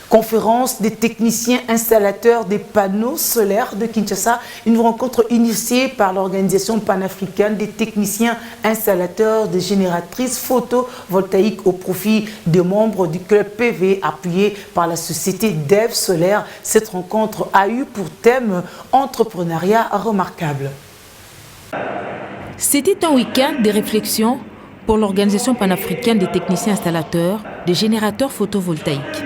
Conférence des techniciens installateurs des panneaux solaires de Kinshasa, une rencontre initiée par l'organisation panafricaine des techniciens installateurs des génératrices photovoltaïques au profit des membres du club PV appuyé par la société Dev Solaire. Cette rencontre a eu pour thème entrepreneuriat remarquable. C'était un week-end de réflexion pour l'organisation panafricaine des techniciens installateurs des générateurs photovoltaïques.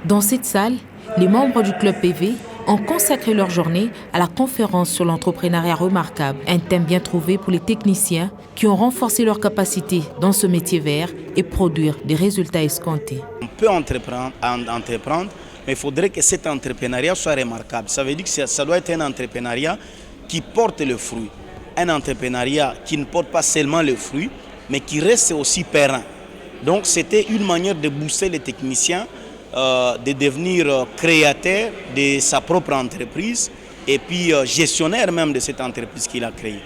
Dans cette salle, les membres du club PV ont consacré leur journée à la conférence sur l'entrepreneuriat remarquable, un thème bien trouvé pour les techniciens qui ont renforcé leurs capacités dans ce métier vert et produire des résultats escomptés. On peut entreprendre, mais il faudrait que cet entrepreneuriat soit remarquable. Ça veut dire que ça doit être un entrepreneuriat qui porte le fruit. Un entrepreneuriat qui ne porte pas seulement le fruit, mais qui reste aussi pérenne. Donc c'était une manière de booster les techniciens, de devenir créateur de sa propre entreprise et puis gestionnaire même de cette entreprise qu'il a créée.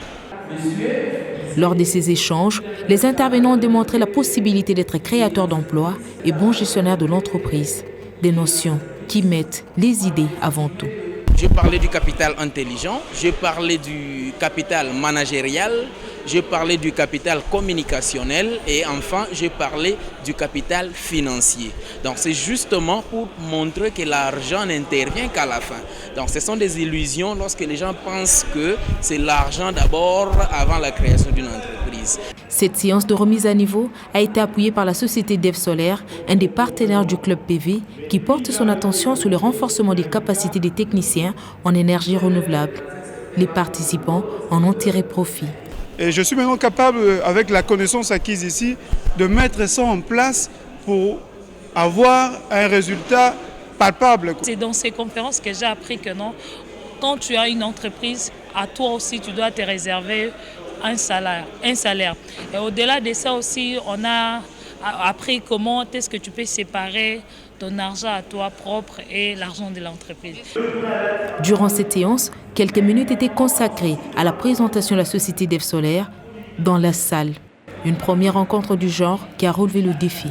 Lors de ces échanges, les intervenants ont démontré la possibilité d'être créateur d'emplois et bon gestionnaire de l'entreprise, des notions qui mettent les idées avant tout. Je parlais du capital intelligent, je parlais du capital managérial, je parlais du capital communicationnel et enfin je parlais du capital financier. Donc c'est justement pour montrer que l'argent n'intervient qu'à la fin. Donc ce sont des illusions lorsque les gens pensent que c'est l'argent d'abord avant la création d'une entreprise. Cette séance de remise à niveau a été appuyée par la société Dev Solaire, un des partenaires du club PV, qui porte son attention sur le renforcement des capacités des techniciens en énergie renouvelable. Les participants en ont tiré profit. Et je suis maintenant capable, avec la connaissance acquise ici, de mettre ça en place pour avoir un résultat palpable. C'est dans ces conférences que j'ai appris que non, quand tu as une entreprise, à toi aussi tu dois te réserver un salaire. Et au-delà de ça aussi, on a appris comment est-ce que tu peux séparer ton argent à toi propre et l'argent de l'entreprise. Durant cette séance, quelques minutes étaient consacrées à la présentation de la société Dev Solaire dans la salle. Une première rencontre du genre qui a relevé le défi.